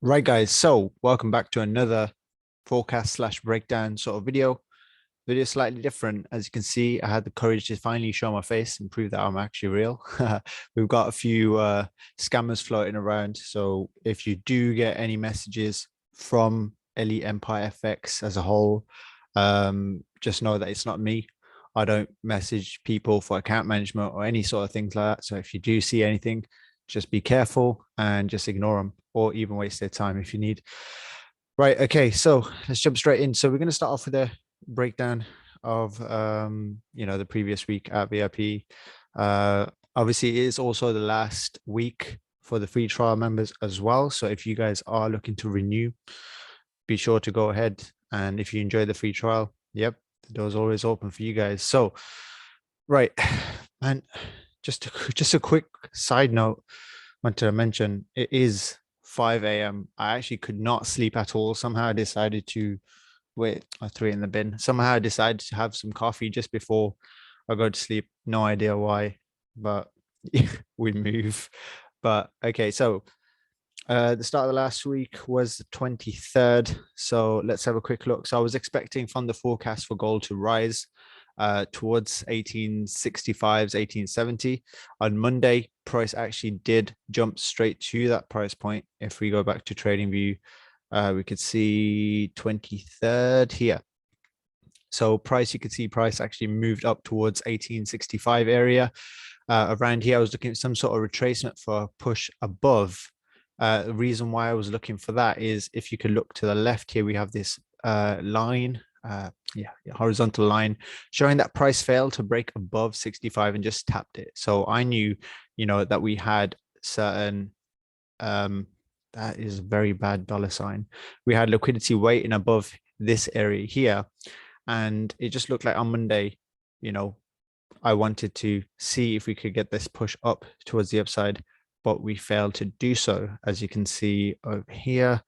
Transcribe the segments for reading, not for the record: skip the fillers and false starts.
Right, guys. So welcome back to another forecast slash breakdown sort of video. Video slightly different. As you can see, I had the courage to finally show my face and prove that I'm actually real. We've got a few scammers floating around. So if you do get any messages from Elite Empire FX as a whole, just know that it's not me. I don't message people for account management or any sort of things like that. So if you do see anything, just be careful and just ignore them or even waste their time if you need. Right. Okay. So let's jump straight in. So we're going to start off with a breakdown of the previous week at VIP. Obviously, it is also the last week for the free trial members as well. So if you guys are looking to renew, be sure to go ahead. And if you enjoy the free trial, yep, the door's always open for you guys. So, right, and just a quick side note, I want to mention it is 5 a.m. I actually could not sleep at all. Somehow I decided to wait. I threw it in the bin. Somehow I decided to have some coffee just before I go to sleep. No idea why, but we move. But okay, so the start of the last week was the 23rd. So let's have a quick look. So I was expecting from the forecast for gold to rise towards 1865s, 1870. On Monday, price actually did jump straight to that price point. If we go back to trading view, we could see 23rd here. So price, you could see price actually moved up towards 1865 area. Around here, I was looking at some sort of retracement for a push above. The reason why I was looking for that is if you could look to the left here, we have this line, horizontal line showing that price failed to break above 65 and just tapped it. So I knew, that we had certain, that is a very bad dollar sign. We had liquidity waiting above this area here. And it just looked like on Monday, I wanted to see if we could get this push up towards the upside, but we failed to do so. As you can see over here,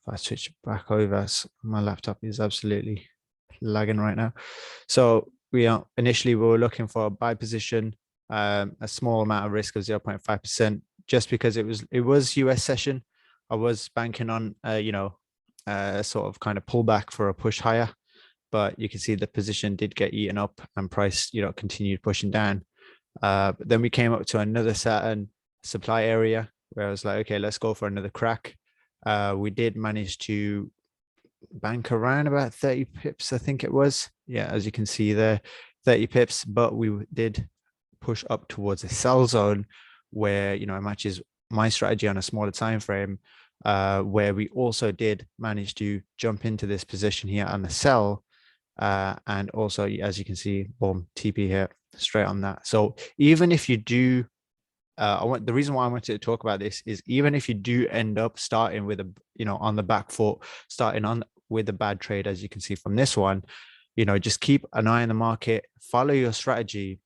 if I switch back over, my laptop is absolutely lagging right now. So we were looking for a buy position, a small amount of risk of 0.5%, just because it was US session. I was banking on, sort of kind of pullback for a push higher. But you can see the position did get eaten up and price, continued pushing down. But then we came up to another certain supply area where I was like, okay, let's go for another crack. We did manage to bank around about 30 pips, I think it was. Yeah, as you can see there, 30 pips, but we did push up towards a sell zone where, it matches my strategy on a smaller time frame, where we also did manage to jump into this position here on the sell. And also, as you can see, boom, TP here straight on that. So even if you do, the reason why I wanted to talk about this is even if you do end up starting with on the back foot, starting on with a bad trade, as you can see from this one, just keep an eye on the market, follow your strategy,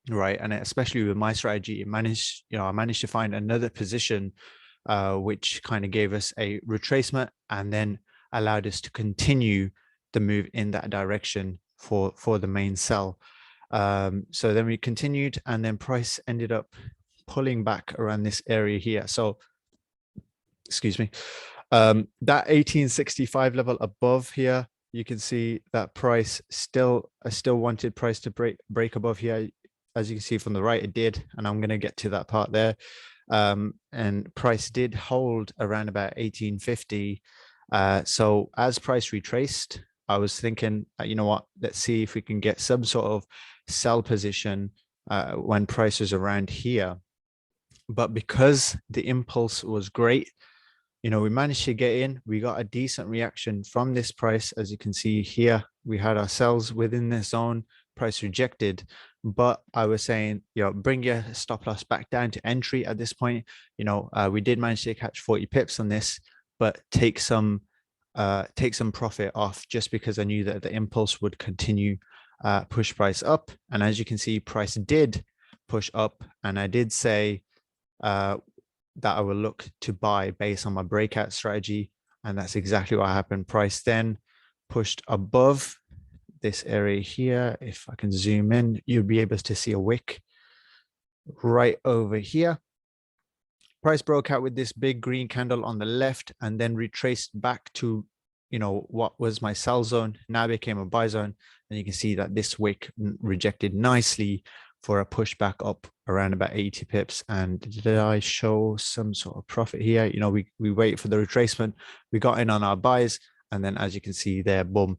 right? And especially with my strategy, I managed to find another position, which kind of gave us a retracement and then allowed us to continue the move in that direction for the main sell. So then we continued, and then price ended up pulling back around this area here. So, excuse me, that 1865 level above here, you can see that price I still wanted price to break above here. As you can see from the right, it did, and I'm going to get to that part there. And price did hold around about 1850. So as price retraced, I was thinking, you know what, let's see if we can get some sort of sell position when price is around here. But because the impulse was great, we managed to get in. We got a decent reaction from this price. As you can see here, we had our sells within this zone, price rejected. But I was saying, bring your stop loss back down to entry at this point. We did manage to catch 40 pips on this, but take some profit off just because I knew that the impulse would continue push price up. And as you can see, price did push up. And I did say that I will look to buy based on my breakout strategy. And that's exactly what happened. Price then pushed above this area here. If I can zoom in, you'll be able to see a wick right over here. Price broke out with this big green candle on the left and then retraced back to, what was my sell zone, now became a buy zone. And you can see that this wick rejected nicely for a pushback up around about 80 pips. And did I show some sort of profit here? We wait for the retracement. We got in on our buys. And then as you can see there, boom,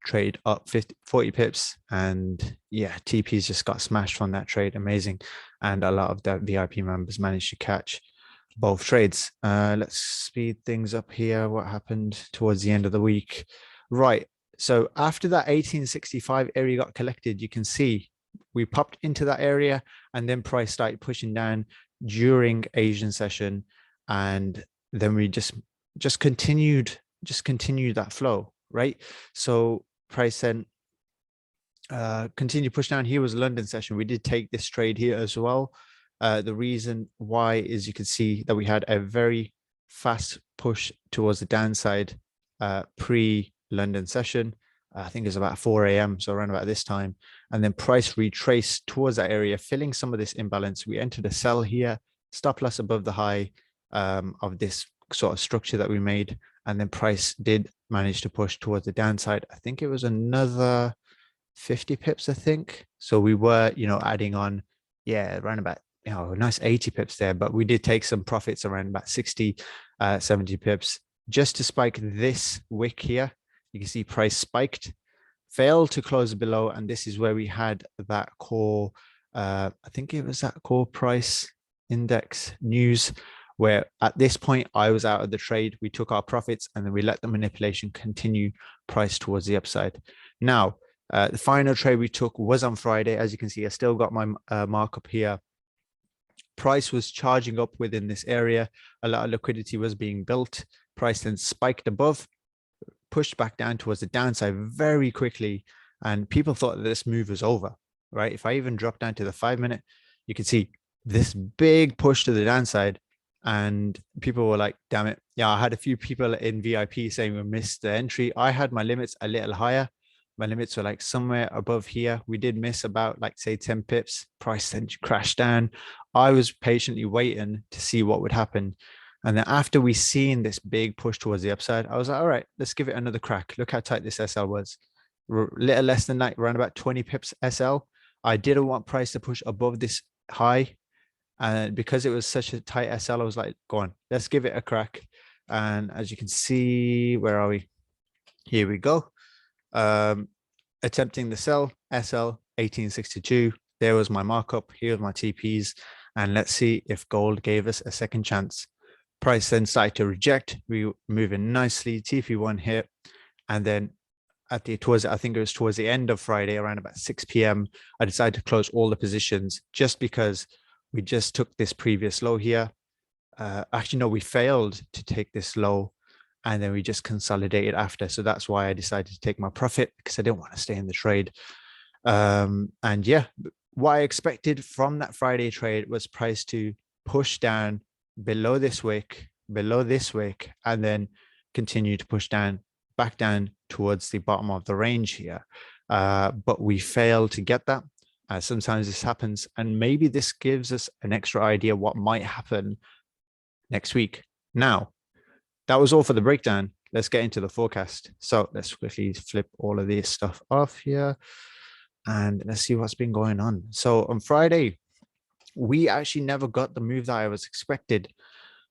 trade up 40 pips. And yeah, TPs just got smashed from that trade. Amazing. And a lot of the VIP members managed to catch both trades. Let's speed things up here. What happened towards the end of the week? Right. So after that 1865 area got collected, you can see we popped into that area and then price started pushing down during Asian session. And then we just continued that flow, right? So price then continued push down. Here was London session. We did take this trade here as well. The reason why is you can see that we had a very fast push towards the downside pre-London session. I think it's about 4 a.m. So around about this time. And then price retraced towards that area, filling some of this imbalance. We entered a sell here, stop loss above the high of this sort of structure that we made. And then price did manage to push towards the downside. I think it was another 50 pips, I think. So we were, adding on, around about, a nice 80 pips there, but we did take some profits around about 60, 70 pips just to spike this wick here. You can see price spiked, failed to close below. And this is where we had that core, I think it was that core price index news, where at this point I was out of the trade. We took our profits and then we let the manipulation continue price towards the upside. Now, the final trade we took was on Friday. As you can see, I still got my markup here. Price was charging up within this area. A lot of liquidity was being built. Price then spiked above, pushed back down towards the downside very quickly. And people thought that this move was over, right? If I even drop down to the 5-minute, you can see this big push to the downside. And people were like, damn it. Yeah, I had a few people in VIP saying we missed the entry. I had my limits a little higher. My limits were like somewhere above here. We did miss about like say 10 pips. Price then crashed down. I was patiently waiting to see what would happen. And then after we seen this big push towards the upside, I was like, all right, let's give it another crack. Look how tight this SL was. Little less than that, around about 20 pips SL. I didn't want price to push above this high. And because it was such a tight SL, I was like, go on, let's give it a crack. And as you can see, where are we? Here we go. Attempting the sell, SL 1862. There was my markup. Here was my TPs. And let's see if gold gave us a second chance. Price then started to reject. We were moving nicely. TP1 hit. And then I think it was towards the end of Friday, around about 6 p.m., I decided to close all the positions just because we just took this previous low here. Actually, no, we failed to take this low and then we just consolidated after. So that's why I decided to take my profit, because I didn't want to stay in the trade. And yeah, what I expected from that Friday trade was price to push down below this wick, and then continue to push down, back down towards the bottom of the range here. But we failed to get that. Sometimes this happens, and maybe this gives us an extra idea what might happen next week. Now, that was all for the breakdown. Let's get into the forecast. So let's quickly flip all of this stuff off here and let's see what's been going on. So on Friday, we actually never got the move that I was expected,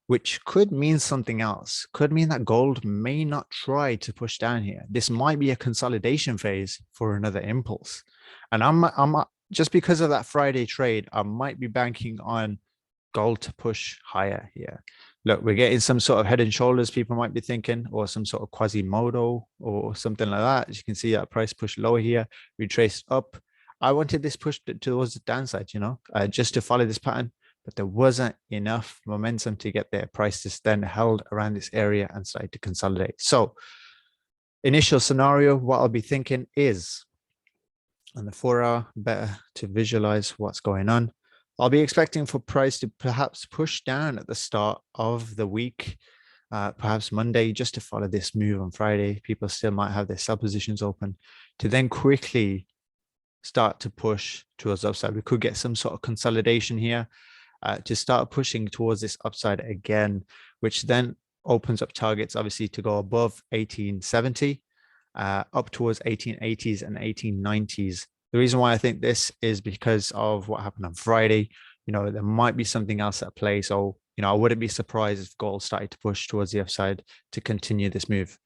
which could mean something else. Could mean that gold may not try to push down here. This might be a consolidation phase for another impulse. And I'm just because of that Friday trade, I might be banking on gold to push higher here. Look, we're getting some sort of head and shoulders, people might be thinking, or some sort of Quasimodo or something like that. As you can see, that price push lower here, retraced up. I wanted this push towards the downside, just to follow this pattern, but there wasn't enough momentum to get there. Price just then held around this area and started to consolidate. So initial scenario, what I'll be thinking is, on the 4-hour, better to visualize what's going on. I'll be expecting for price to perhaps push down at the start of the week, perhaps Monday, just to follow this move on Friday. People still might have their sell positions open, to then quickly start to push towards upside. We could get some sort of consolidation here. to start pushing towards this upside again, which then opens up targets obviously to go above 1870, up towards 1880s and 1890s. The reason why I think this is because of what happened on Friday. There might be something else at play. So, I wouldn't be surprised if gold started to push towards the upside to continue this move.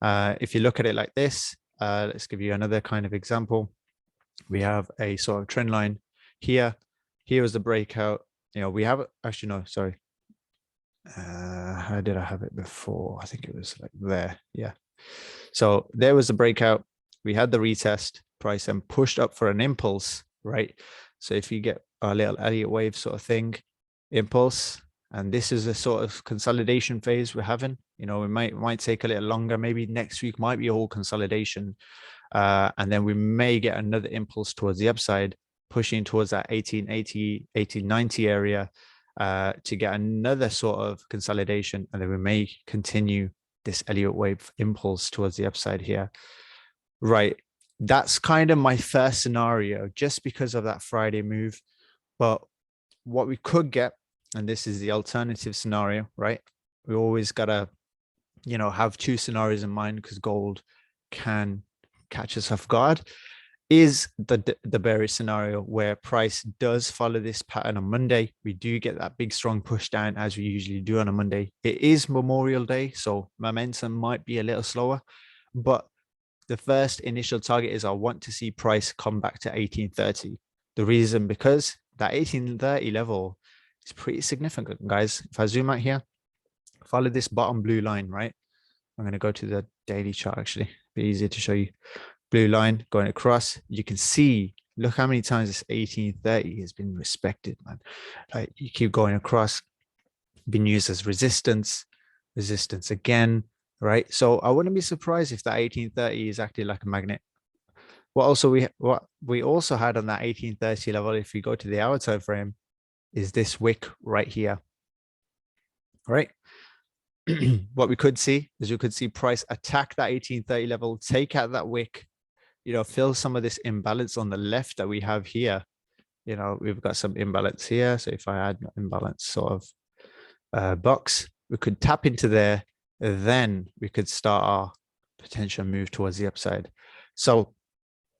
If you look at it like this, let's give you another kind of example. We have a sort of trend line here. Here was the breakout. We have actually, no, sorry. How did I have it before? I think it was like there. Yeah. So there was the breakout. We had the retest, price and pushed up for an impulse, right? So if you get a little Elliott wave sort of thing, impulse, and this is a sort of consolidation phase we're having. We might take a little longer. Maybe next week might be a whole consolidation. And then we may get another impulse towards the upside, pushing towards that 1880, 1890 area to get another sort of consolidation. And then we may continue this Elliott wave impulse towards the upside here. Right. That's kind of my first scenario just because of that Friday move. But what we could get, and this is the alternative scenario, right? We always got to, have two scenarios in mind because gold can catch us off guard, is the bearish scenario where price does follow this pattern on Monday. We do get that big strong push down as we usually do on a Monday. It is Memorial Day, so momentum might be a little slower, but the first initial target is I want to see price come back to 1830. The reason, because that 1830 level is pretty significant, guys. If I zoom out here, follow this bottom blue line, right? I'm going to go to the daily chart, actually. Be easier to show you. Blue line going across. You can see, look how many times this 1830 has been respected, man. Like, you keep going across, been used as resistance again, right? So I wouldn't be surprised if that 1830 is acting like a magnet. What we also had on that 1830 level, if we go to the hour time frame, is this wick right here, right? What we could see is you could see price attack that 1830 level, take out that wick, fill some of this imbalance on the left that we have here. We've got some imbalance here. So if I add imbalance sort of box, we could tap into there, then we could start our potential move towards the upside. So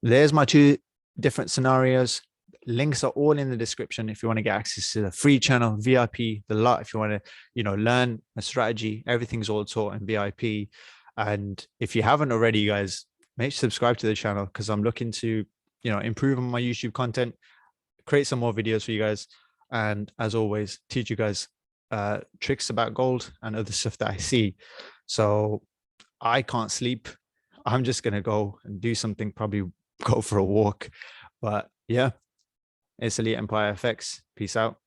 there's my two different scenarios. Links are all in the description if you want to get access to the free channel, VIP, the lot. If you want to, learn a strategy, everything's all taught in VIP. And if you haven't already, guys, make sure to subscribe to the channel because I'm looking to, improve on my YouTube content, create some more videos for you guys. And as always, teach you guys tricks about gold and other stuff that I see. So I can't sleep. I'm just going to go and do something, probably go for a walk. But yeah, it's Elite Empire FX. Peace out.